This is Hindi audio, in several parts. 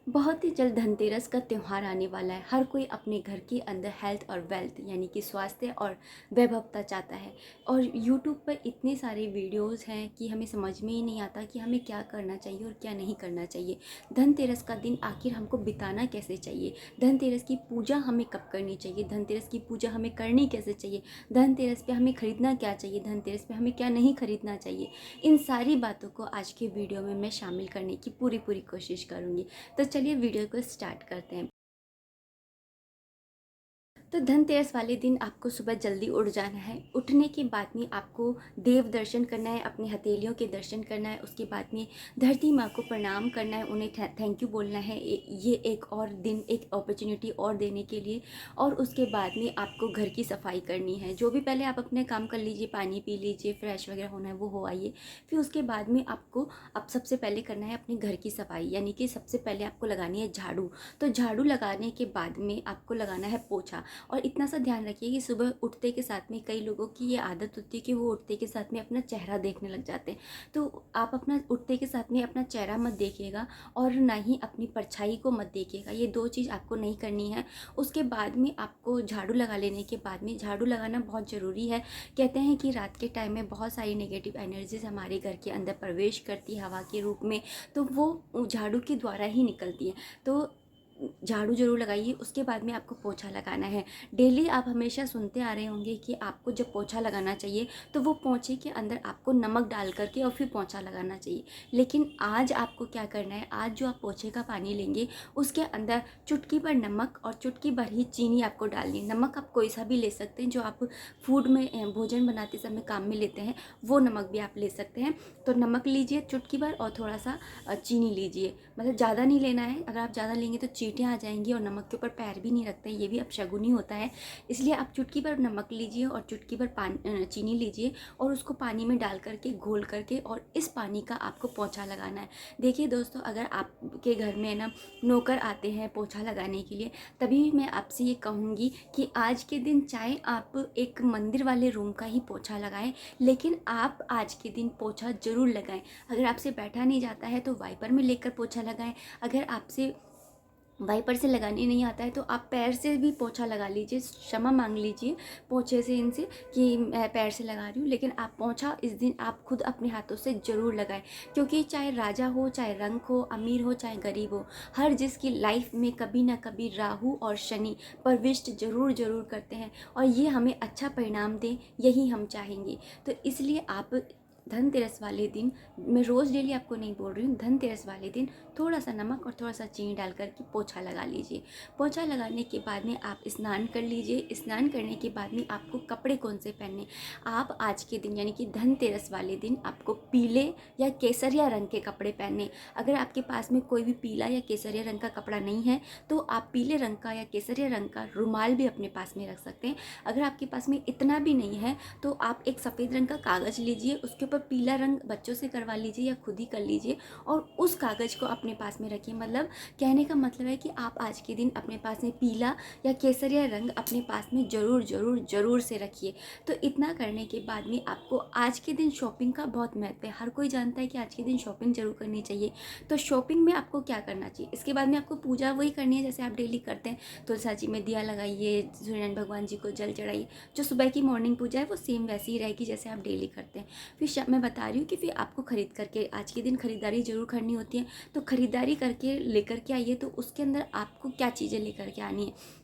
बहुत ही जल्द धनतेरस का त्यौहार आने वाला है। हर कोई अपने घर के अंदर हेल्थ और वेल्थ यानी कि स्वास्थ्य और वैभवता चाहता है। और यूट्यूब पर इतने सारे वीडियोस हैं कि हमें समझ में ही नहीं आता कि हमें क्या करना चाहिए और क्या नहीं करना चाहिए। धनतेरस का दिन आखिर हमको बिताना कैसे चाहिए, धनतेरस की पूजा हमें कब करनी चाहिए, धनतेरस की पूजा हमें करनी कैसे चाहिए, धनतेरस पे हमें ख़रीदना क्या चाहिए, धनतेरस पे हमें क्या नहीं खरीदना चाहिए। इन सारी बातों को आज के वीडियो में मैं शामिल करने की पूरी पूरी कोशिश करूँगी। तो चलिए वीडियो को स्टार्ट करते हैं। तो धनतेरस वाले दिन आपको सुबह जल्दी उठ जाना है। उठने के बाद में आपको देव दर्शन करना है, अपनी हथेलियों के दर्शन करना है। उसके बाद में धरती माँ को प्रणाम करना है, उन्हें थैंक यू बोलना है ये एक और दिन, एक अपॉर्चुनिटी और देने के लिए। और उसके बाद में आपको घर की सफाई करनी है। जो भी पहले आप अपने काम कर लीजिए, पानी पी लीजिए, फ्रेश वगैरह होना है वो हो आइए। फिर उसके बाद में आपको अब सबसे पहले करना है अपने घर की सफाई, यानी कि सबसे पहले आपको लगानी है झाड़ू। तो झाड़ू लगाने के बाद में आपको लगाना है पोछा। और इतना सा ध्यान रखिए कि सुबह उठते के साथ में कई लोगों की ये आदत होती है कि वो उठते के साथ में अपना चेहरा देखने लग जाते हैं। तो आप अपना उठते के साथ में अपना चेहरा मत देखिएगा और ना ही अपनी परछाई को मत देखिएगा। ये दो चीज़ आपको नहीं करनी है। उसके बाद में आपको झाड़ू लगा लेने के बाद में, झाड़ू लगाना बहुत ज़रूरी है। कहते हैं कि रात के टाइम में बहुत सारी नेगेटिव एनर्जीज हमारे घर के अंदर प्रवेश करती है हवा के रूप में, तो वो झाड़ू के द्वारा ही निकलती है। तो झाड़ू जरूर लगाइए। उसके बाद में आपको पोछा लगाना है। डेली आप हमेशा सुनते आ रहे होंगे कि आपको जब पोछा लगाना चाहिए तो वो पोछे के अंदर आपको नमक डाल करके और फिर पोछा लगाना चाहिए। लेकिन आज आपको क्या करना है, आज जो आप पोछे का पानी लेंगे उसके अंदर चुटकी भर नमक और चुटकी भर ही चीनी आपको डालनी है। नमक आप कोई सा भी ले सकते हैं जो आप फूड में भोजन बनाते समय काम में लेते हैं, वो नमक भी आप ले सकते हैं। तो नमक लीजिए चुटकी भर और थोड़ा सा चीनी लीजिए। मतलब ज़्यादा नहीं लेना है, अगर आप ज़्यादा लेंगे तो चींटियाँ आ जाएंगी और नमक के ऊपर पैर भी नहीं रखते हैं, ये भी अपशगुनी होता है। इसलिए आप चुटकी भर नमक लीजिए और चुटकी भर चीनी लीजिए और उसको पानी में डाल करके घोल करके और इस पानी का आपको पोछा लगाना है। देखिए दोस्तों, अगर आपके घर में ना नौकर आते हैं पोछा लगाने के लिए, तभी मैं आपसे ये कहूँगी कि आज के दिन चाहे आप एक मंदिर वाले रूम का ही पोछा लगाएं, लेकिन आप आज के दिन पोछा ज़रूर लगाएं। अगर आपसे बैठा नहीं जाता है तो वाइपर में लेकर पोछा लगाएं। अगर आपसे वाइपर से लगाने नहीं आता है तो आप पैर से भी पोछा लगा लीजिए, क्षमा मांग लीजिए पोछे से इनसे कि मैं पैर से लगा रही हूँ, लेकिन आप पोछा इस दिन आप खुद अपने हाथों से ज़रूर लगाएं। क्योंकि चाहे राजा हो, चाहे रंक हो, अमीर हो, चाहे गरीब हो, हर जिसकी लाइफ में कभी ना कभी राहु और शनि प्रविष्ट ज़रूर ज़रूर करते हैं और ये हमें अच्छा परिणाम दें, यही हम चाहेंगे। तो इसलिए आप धनतेरस वाले दिन, मैं रोज़ डेली आपको नहीं बोल रही हूँ, धनतेरस वाले दिन थोड़ा सा नमक और थोड़ा सा चीनी डाल करके पोछा लगा लीजिए। पोछा लगाने के बाद में आप स्नान कर लीजिए। स्नान करने के बाद में आपको कपड़े कौन से पहनने, आप आज के दिन यानी कि धनतेरस वाले दिन आपको पीले या केसरिया रंग के कपड़े पहनने। अगर आपके पास में कोई भी पीला या केसरिया रंग का कपड़ा नहीं है तो आप पीले रंग का या केसरिया रंग का रुमाल भी अपने पास में रख सकते हैं। अगर आपके पास में इतना भी नहीं है तो आप एक सफ़ेद रंग का कागज़ लीजिए, उसके ऊपर पीला रंग बच्चों से करवा लीजिए या खुद ही कर लीजिए और उस कागज़ को अपने पास में रखिए। मतलब कहने का मतलब है कि आप आज के दिन अपने पास में पीला या केसरिया रंग अपने पास में ज़रूर ज़रूर ज़रूर से रखिए। तो इतना करने के बाद में आपको आज के दिन शॉपिंग का बहुत महत्व है। हर कोई जानता है कि आज के दिन शॉपिंग जरूर करनी चाहिए। तो शॉपिंग में आपको क्या करना चाहिए, इसके बाद में आपको पूजा वही करनी है जैसे आप डेली करते हैं। तुलसी जी में दिया लगाइए, सूर्यनारायण भगवान जी को जल चढ़ाइए। जो सुबह की मॉर्निंग पूजा है वो सेम वैसी ही रहेगी जैसे आप डेली करते हैं। फिर मैं बता रही हूँ कि फिर आपको खरीद करके आज के दिन खरीदारी जरूर करनी होती है। तो खरीदारी करके लेकर के आइए। तो उसके अंदर आपको क्या चीज़ें लेकर के आनी है,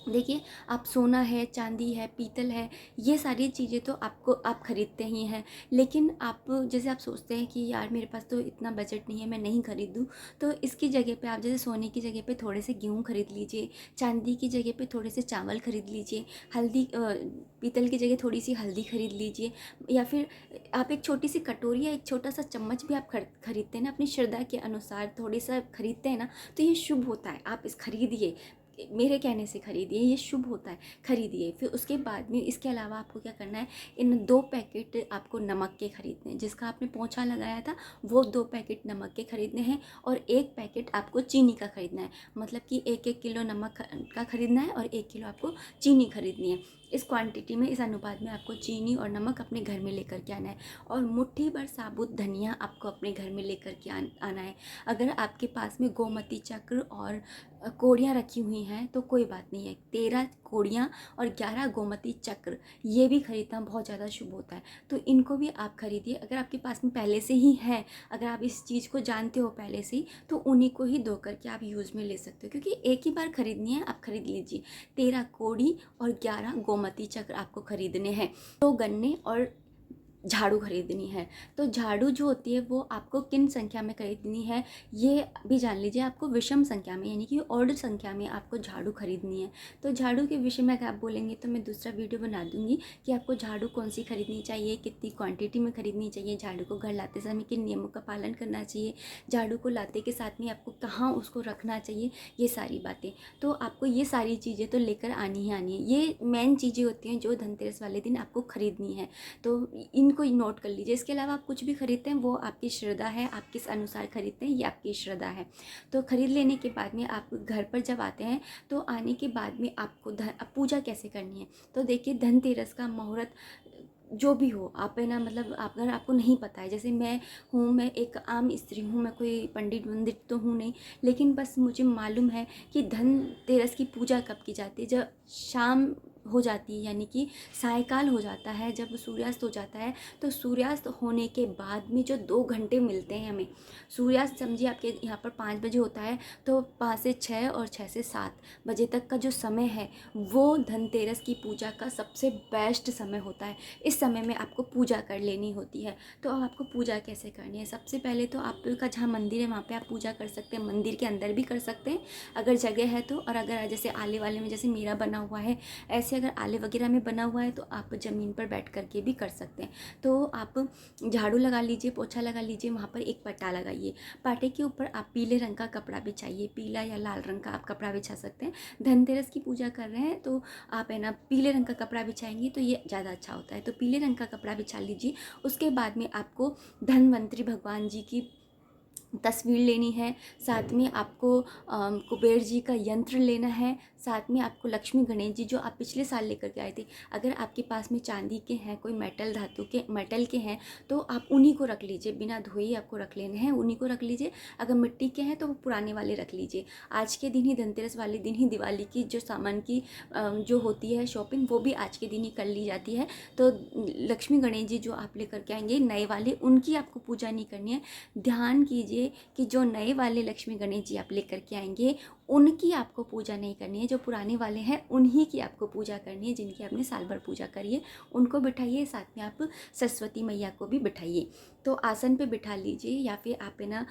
देखिए, आप सोना है, चांदी है, पीतल है, ये सारी चीज़ें तो आपको आप खरीदते ही हैं। लेकिन आप जैसे आप सोचते हैं कि यार मेरे पास तो इतना बजट नहीं है, मैं नहीं खरीदूँ, तो इसकी जगह पे आप जैसे सोने की जगह पे थोड़े से गेहूँ खरीद लीजिए, चांदी की जगह पे थोड़े से चावल खरीद लीजिए, हल्दी पीतल की जगह थोड़ी सी हल्दी खरीद लीजिए। या फिर आप एक छोटी सी कटोरी या एक छोटा सा चम्मच भी आप खरीदते हैं ना, अपनी श्रद्धा के अनुसार थोड़ी सा खरीदते हैं ना, तो ये शुभ होता है। आप इस खरीदिए, मेरे कहने से खरीदिए, ये शुभ होता है, खरीदिए। फिर उसके बाद में इसके अलावा आपको क्या करना है, इन 2 पैकेट आपको नमक के खरीदने हैं। जिसका आपने पोंछा लगाया था वो 2 पैकेट नमक के खरीदने हैं और 1 पैकेट आपको चीनी का खरीदना है। मतलब कि 1-1 किलो नमक का खरीदना है और 1 किलो आपको चीनी खरीदनी है। इस क्वांटिटी में, इस अनुपात में आपको चीनी और नमक अपने घर में लेकर के आना है। और मुट्ठी भर साबुत धनिया आपको अपने घर में लेकर के आना है। अगर आपके पास में गोमती चक्र और कोड़ियाँ रखी हुई हैं तो कोई बात नहीं है। 13 कोड़ियाँ और 11 गोमती चक्र, ये भी खरीदना बहुत ज़्यादा शुभ होता है, तो इनको भी आप खरीदिए। अगर आपके पास में पहले से ही है, अगर आप इस चीज़ को जानते हो पहले से ही, तो उन्हीं को ही धो करके आप यूज़ में ले सकते हो, क्योंकि एक ही बार खरीदनी है, आप खरीद लीजिए। 13 कोड़ी और 11 गोमती चक्र आपको खरीदने हैं। 2 गन्ने और झाड़ू खरीदनी है। तो झाड़ू जो होती है वो आपको किन संख्या में खरीदनी है ये भी जान लीजिए। आपको विषम संख्या में, यानी कि ऑड संख्या में आपको झाड़ू खरीदनी है। तो झाड़ू के विषय में अगर आप बोलेंगे तो मैं दूसरा वीडियो बना दूंगी कि आपको झाड़ू कौन सी खरीदनी चाहिए, कितनी क्वांटिटी में खरीदनी चाहिए, झाड़ू को घर लाते समय किन नियमों का पालन करना चाहिए, झाड़ू को लाते के साथ में आपको कहाँ उसको रखना चाहिए, ये सारी बातें। तो आपको ये सारी चीज़ें तो लेकर आनी ही आनी है। ये मेन चीज़ें होती हैं जो धनतेरस वाले दिन आपको खरीदनी है, तो इनको नोट कर लीजिए। इसके अलावा आप कुछ भी खरीदते हैं वो आपकी श्रद्धा है, आप किस अनुसार खरीदते हैं ये आपकी श्रद्धा है। तो खरीद लेने के बाद में आप घर पर जब आते हैं तो आने के बाद में आपको पूजा कैसे करनी है। तो देखिए, धनतेरस का मुहूर्त जो भी हो, आप है ना, मतलब आप, अगर आपको नहीं पता है, जैसे मैं हूँ, मैं एक आम स्त्री हूँ, मैं कोई पंडित वंडित तो हूँ नहीं, लेकिन बस मुझे मालूम है कि धनतेरस की पूजा कब की जाती है। जब शाम हो जाती है, यानी कि सायकाल हो जाता है, जब सूर्यास्त हो जाता है, तो सूर्यास्त होने के बाद में जो 2 घंटे मिलते हैं हमें, सूर्यास्त समझिए आपके यहाँ पर 5 बजे होता है, तो 5 से 6 और 6 से 7 बजे तक का जो समय है वो धनतेरस की पूजा का सबसे बेस्ट समय होता है। इस समय में आपको पूजा कर लेनी होती है। तो अब आपको पूजा कैसे करनी है, सबसे पहले तो आपका जहाँ मंदिर है वहाँ पे आप पूजा कर सकते हैं, मंदिर के अंदर भी कर सकते हैं अगर जगह है तो। और अगर जैसे आले वाले में जैसे मेरा बना हुआ है, ऐसे अगर आले वगैरह में बना हुआ है तो आप ज़मीन पर बैठ करके भी कर सकते हैं। तो आप झाड़ू लगा लीजिए, पोछा लगा लीजिए, वहाँ पर एक पट्टा लगाइए, पाटे के ऊपर आप पीले रंग का कपड़ा बिछाइए, पीला या लाल रंग का आप कपड़ा बिछा सकते हैं। धनतेरस की पूजा कर रहे हैं तो आप है ना पीले रंग का कपड़ा बिछाएंगे तो ये ज़्यादा अच्छा होता है, तो पीले रंग का कपड़ा बिछा लीजिए। उसके बाद में आपको धनवंतरी भगवान जी की तस्वीर लेनी है, साथ में आपको कुबेर जी का यंत्र लेना है, साथ में आपको लक्ष्मी गणेश जी जो आप पिछले साल लेकर के आए थे, अगर आपके पास में चांदी के हैं, कोई मेटल धातु के मेटल के हैं तो आप उन्हीं को रख लीजिए, बिना धोए ही आपको रख लेने हैं, उन्हीं को रख लीजिए। अगर मिट्टी के हैं तो वो पुराने वाले रख लीजिए। आज के दिन ही, धनतेरस वाले दिन ही दिवाली की जो सामान की जो होती है शॉपिंग, वो भी आज के दिन ही कर ली जाती है। तो लक्ष्मी गणेश जी जो आप लेकर के आएंगे नए वाले, उनकी आपको पूजा नहीं करनी है। ध्यान कीजिए कि जो नए वाले लक्ष्मी गणेश जी आप लेकर के आएंगे उनकी आपको पूजा नहीं करनी है, जो पुराने वाले हैं उन्हीं की आपको पूजा करनी है, जिनकी आपने साल भर पूजा करी है उनको बिठाइए। साथ में आप सरस्वती मैया को भी बिठाइए। तो आसन पे बिठा लीजिए, या फिर आप है ना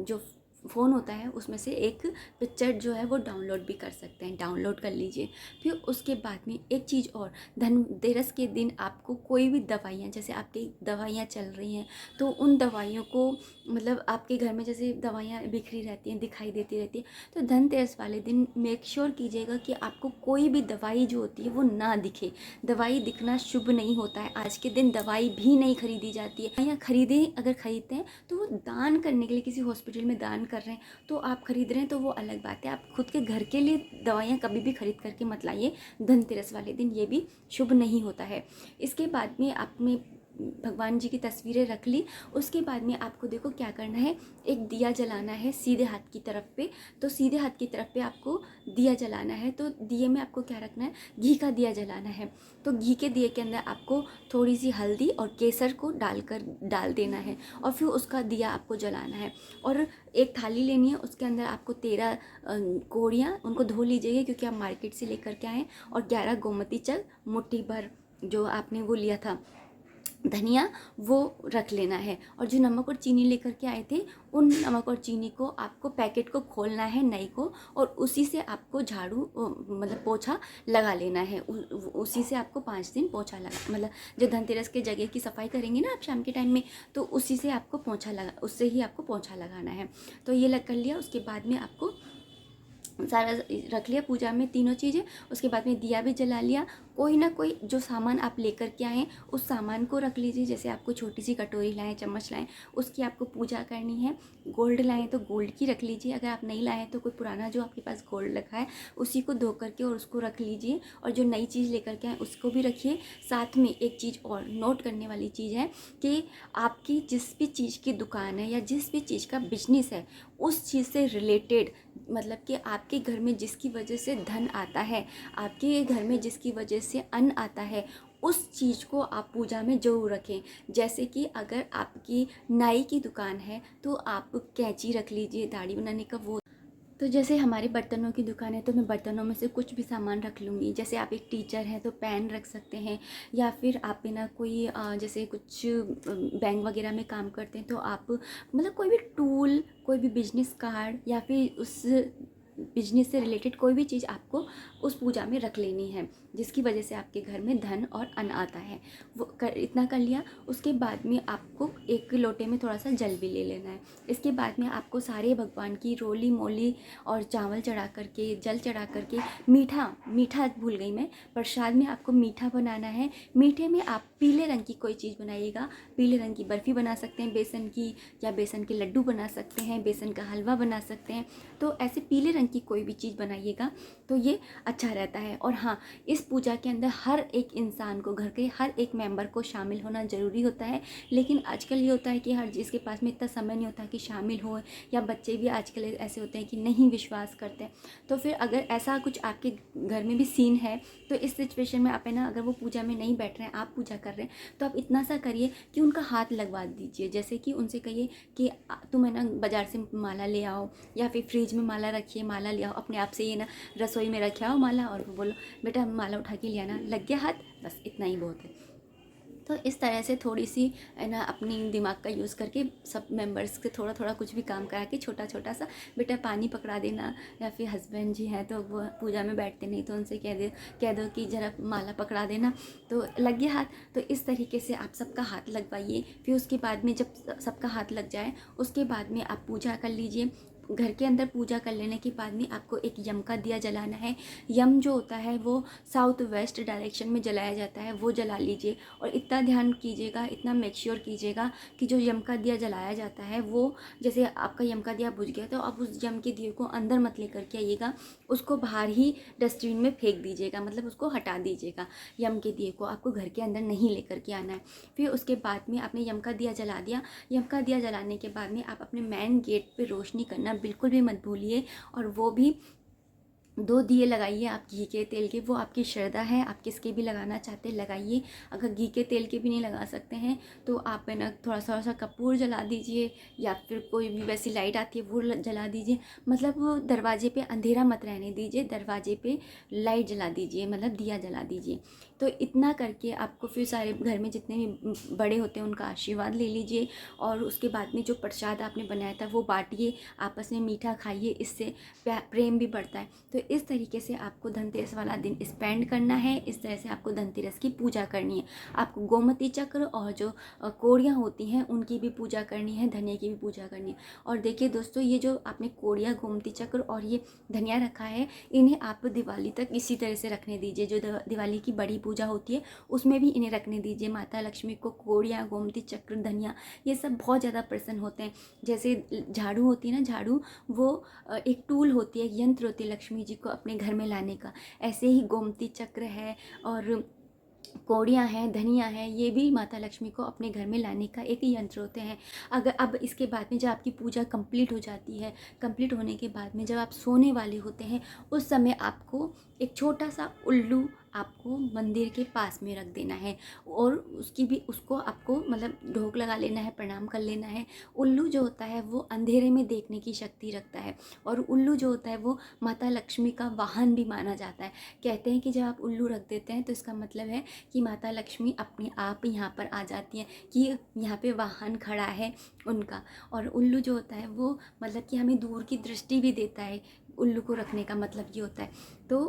जो फ़ोन होता है उसमें से एक पिक्चर जो है वो डाउनलोड भी कर सकते हैं, डाउनलोड कर लीजिए। फिर उसके बाद में एक चीज़ और, धनतेरस के दिन आपको कोई भी दवाइयाँ, जैसे आपकी दवाइयाँ चल रही हैं तो उन दवाइयों को, मतलब आपके घर में जैसे दवाइयाँ बिखरी रहती हैं, दिखाई देती रहती है, तो धनतेरस वाले दिन मेक श्योर कीजिएगा कि आपको कोई भी दवाई जो होती है वो ना दिखे। दवाई दिखना शुभ नहीं होता है। आज के दिन दवाई भी नहीं खरीदी जाती है, या खरीदें, अगर खरीदते हैं तो वो दान करने के लिए, किसी हॉस्पिटल में दान कर रहे हैं तो आप खरीद रहे हैं तो वो अलग बात है। आप खुद के घर के लिए दवाइयाँ कभी भी खरीद करके मत लाइए धनतेरस वाले दिन, ये भी शुभ नहीं होता है। इसके बाद में आपने भगवान जी की तस्वीरें रख ली, उसके बाद में आपको देखो क्या करना है, एक दिया जलाना है सीधे हाथ की तरफ पे। तो सीधे हाथ की तरफ पे आपको दिया जलाना है, तो दिए में आपको क्या रखना है, घी का दिया जलाना है। तो घी के दिए के अंदर आपको थोड़ी सी हल्दी और केसर को डाल देना है, और फिर उसका दिया आपको जलाना है। और एक थाली लेनी है, उसके अंदर आपको 13 कोड़ियाँ, उनको धो लीजिएगा क्योंकि आप मार्केट से लेकर के आएँ, और 11 गोमती चक, मुट्ठी भर जो आपने वो लिया था धनिया, वो रख लेना है। और जो नमक और चीनी लेकर के आए थे, उन नमक और चीनी को आपको पैकेट को खोलना है नई को, और उसी से आपको झाड़ू मतलब पोछा लगा लेना है। उसी से आपको 5 दिन पोछा लगा, मतलब जो धनतेरस के जगह की सफाई करेंगे ना आप शाम के टाइम में, तो उसी से आपको पोछा लगा, उससे ही आपको पोछा लगाना है। तो ये लग कर लिया। उसके बाद में आपको सारा रख लिया पूजा में तीनों चीज़ें। उसके बाद में दिया भी जला लिया। कोई ना कोई जो सामान आप लेकर के आएँ उस सामान को रख लीजिए। जैसे आपको छोटी सी कटोरी लाएँ, चम्मच लाएँ, उसकी आपको पूजा करनी है। गोल्ड लाएँ तो गोल्ड की रख लीजिए। अगर आप नहीं लाएँ तो कोई पुराना जो आपके पास गोल्ड रखा है उसी को धो करके और उसको रख लीजिए। और जो नई चीज़ लेकर के आएँ उसको भी रखिए। साथ में एक चीज़ और नोट करने वाली चीज़ है कि आपकी जिस भी चीज़ की दुकान है या जिस भी चीज़ का बिजनेस है उस चीज़ से रिलेटेड, मतलब कि आपके घर में जिसकी वजह से धन आता है, आपके घर में जिसकी वजह से अन्न आता है, उस चीज़ को आप पूजा में ज़रूर रखें। जैसे कि अगर आपकी नाई की दुकान है तो आप कैंची रख लीजिए, दाढ़ी बनाने का वो। तो जैसे हमारे बर्तनों की दुकान है तो मैं बर्तनों में से कुछ भी सामान रख लूँगी। जैसे आप एक टीचर हैं तो पेन रख सकते हैं, या फिर आप ना कोई जैसे कुछ बैंक वगैरह में काम करते हैं तो आप मतलब कोई भी टूल, कोई भी बिजनेस कार्ड या फिर उस बिजनेस से रिलेटेड कोई भी चीज़ आपको उस पूजा में रख लेनी है जिसकी वजह से आपके घर में धन और अन्न आता है। इतना कर लिया। उसके बाद में आपको एक लोटे में थोड़ा सा जल भी ले लेना है। इसके बाद में आपको सारे भगवान की रोली मोली और चावल चढ़ा करके, जल चढ़ा करके, मीठा भूल गई मैं, प्रसाद में आपको मीठा बनाना है। मीठे में आप पीले रंग की कोई चीज़ बनाइएगा। पीले रंग की बर्फ़ी बना सकते हैं बेसन की, या बेसन के लड्डू बना सकते हैं, बेसन का हलवा बना सकते हैं। तो ऐसे पीले रंग की कोई भी चीज़ बनाइएगा तो ये अच्छा रहता है। और हाँ, इस पूजा के अंदर हर एक इंसान को, घर के हर एक मेंबर को शामिल होना ज़रूरी होता है। लेकिन आजकल ये होता है कि हर जिसके पास में इतना समय नहीं होता कि शामिल हो, या बच्चे भी आजकल ऐसे होते हैं कि नहीं विश्वास करते। तो फिर अगर ऐसा कुछ आपके घर में भी सीन है तो इस सिचुएशन में आप है ना, अगर वो पूजा में नहीं बैठ रहे हैं, आप पूजा कर रहे हैं, तो आप इतना सा करिए कि उनका हाथ लगवा दीजिए। जैसे कि उनसे कहिए कि तुम है ना बाज़ार से माला ले आओ, या फिर फ्रिज में माला रखिए, माला ले आओ अपने आप से। ये ना रसोई में रखे आओ माला और बोलो बेटा माला उठा के ले आना, लग गया हाथ, बस इतना ही बहुत है। तो इस तरह से थोड़ी सी है ना अपनी दिमाग का यूज़ करके सब मेंबर्स के थोड़ा थोड़ा कुछ भी काम करा के, छोटा छोटा सा, बेटा पानी पकड़ा देना। या फिर हस्बैंड जी हैं तो वो पूजा में बैठते नहीं तो उनसे कह दो कि ज़रा माला पकड़ा देना, तो लग गया हाथ। तो इस तरीके से आप सबका हाथ लगवाइए। फिर उसके बाद में जब सबका हाथ लग जाए उसके बाद में आप पूजा कर लीजिए। घर के अंदर पूजा कर लेने के बाद में आपको एक यम का दिया जलाना है। यम जो होता है वो साउथ वेस्ट डायरेक्शन में जलाया जाता है, वो जला लीजिए। और इतना ध्यान कीजिएगा, इतना मेक श्योर कीजिएगा कि जो यम का दिया जलाया जाता है वो, जैसे आपका यम का दिया बुझ गया तो आप उस यम के दिए को अंदर मत लेकर के आइएगा, उसको बाहर ही डस्टबिन में फेंक दीजिएगा, मतलब उसको हटा दीजिएगा। यम के दिए को आपको घर के अंदर नहीं लेकर के आना है। फिर उसके बाद में आपने यम का दिया जला दिया। यम का दिया जलाने के बाद में आप अपने मेन गेट पे रोशनी करना बिल्कुल भी मत भूलिए। और वो भी 2 दिए लगाइए आप घी के तेल के, वो आपकी श्रद्धा है, आप किसके भी लगाना चाहते हैं लगाइए। अगर घी के तेल के भी नहीं लगा सकते हैं तो आप है ना थोड़ा सा कपूर जला दीजिए, या फिर कोई भी वैसी लाइट आती है वो जला दीजिए। मतलब वो दरवाजे पे अंधेरा मत रहने दीजिए, दरवाजे पे लाइट जला दीजिए, मतलब दिया जला दीजिए। तो इतना करके आपको फिर सारे घर में जितने भी बड़े होते हैं उनका आशीर्वाद ले लीजिए। और उसके बाद में जो प्रसाद आपने बनाया था वो बांटिए, आपस में मीठा खाइए, इससे प्रेम भी बढ़ता है। तो इस तरीके से आपको धनतेरस वाला दिन स्पेंड करना है। इस तरह से आपको धनतेरस की पूजा करनी है। आपको गोमती चक्र और जो कोड़ियाँ होती हैं उनकी भी पूजा करनी है, धनिया की भी पूजा करनी है। और देखिए दोस्तों, ये जो आपने कोड़ियाँ, गोमती चक्र और ये धनिया रखा है, इन्हें आप दिवाली तक इसी तरह से रखने दीजिए। जो दिवाली की बड़ी पूजा होती है उसमें भी इन्हें रखने दीजिए। माता लक्ष्मी को कोड़ियाँ, गोमती चक्र, धनिया, ये सब बहुत ज़्यादा प्रसन्न होते हैं। जैसे झाड़ू होती है ना, झाड़ू वो एक टूल होती है, एक यंत्र होती है लक्ष्मी जी को अपने घर में लाने का। ऐसे ही गोमती चक्र है और कोड़ियाँ हैं, धनिया है, ये भी माता लक्ष्मी को अपने घर में लाने का एक ही यंत्र होते हैं। अगर अब इसके बाद में जब आपकी पूजा कंप्लीट हो जाती है, कंप्लीट होने के बाद में जब आप सोने वाले होते हैं उस समय आपको एक छोटा सा उल्लू आपको मंदिर के पास में रख देना है। और उसको आपको मतलब ढोक लगा लेना है, प्रणाम कर लेना है। उल्लू जो होता है वो अंधेरे में देखने की शक्ति रखता है, और उल्लू जो होता है वो माता लक्ष्मी का वाहन भी माना जाता है। कहते हैं कि जब आप उल्लू रख देते हैं तो इसका मतलब है कि माता लक्ष्मी अपने आप यहाँ पर आ जाती हैं, कि यहाँ पे वाहन खड़ा है उनका। और उल्लू जो होता है वो मतलब कि हमें दूर की दृष्टि भी देता है। उल्लू को रखने का मतलब ये होता है। तो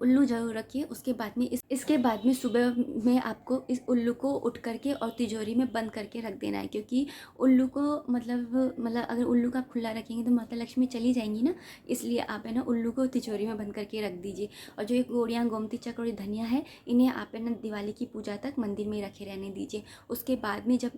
उल्लू ज़रूर रखिए। उसके बाद में इसके बाद में सुबह में आपको इस उल्लू को उठ करके और तिजोरी में बंद करके रख देना है, क्योंकि उल्लू को मतलब अगर उल्लू का आप खुला रखेंगे तो माता लक्ष्मी चली जाएंगी ना, इसलिए आप है ना उल्लू को तिजोरी में बंद करके रख दीजिए। और जो ये गोड़ियाँ, गोमती चक्र और धनिया है, इन्हें आप है ना दिवाली की पूजा तक मंदिर में रखे रहने दीजिए। उसके बाद में जब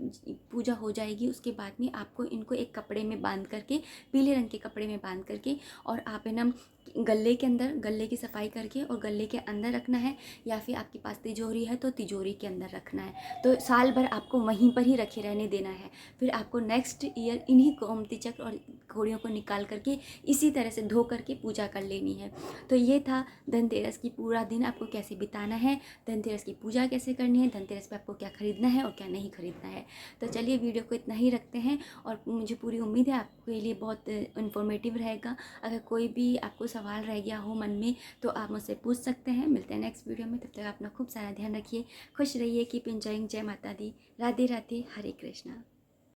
पूजा हो जाएगी, उसके बाद में आपको इनको एक कपड़े में बांध करके, पीले रंग के कपड़े में बांध करके, और आप है ना गले के अंदर, गले की सफाई करके और गले के अंदर रखना है, या फिर आपके पास तिजोरी है तो तिजोरी के अंदर रखना है। तो साल भर आपको वहीं पर ही रखे रहने देना है। फिर आपको नेक्स्ट ईयर इन्हीं गोमती चक्र और घोड़ियों को निकाल करके इसी तरह से धो करके पूजा कर लेनी है। तो ये था धनतेरस की पूरा दिन आपको कैसे बिताना है, धनतेरस की पूजा कैसे करनी है, धनतेरस पे आपको क्या खरीदना है और क्या नहीं खरीदना है। तो चलिए वीडियो को इतना ही रखते हैं, और मुझे पूरी उम्मीद है आपके लिए बहुत इन्फॉर्मेटिव रहेगा। अगर कोई भी आपको सवाल रह गया हो मन में तो आप मुझसे पूछ सकते हैं। मिलते हैं नेक्स्ट वीडियो में, तब तक अपना खूब सारा ध्यान रखिए, खुश रहिए, कीप एंजॉइंग। जय माता दी, राधे राधे, हरे कृष्णा।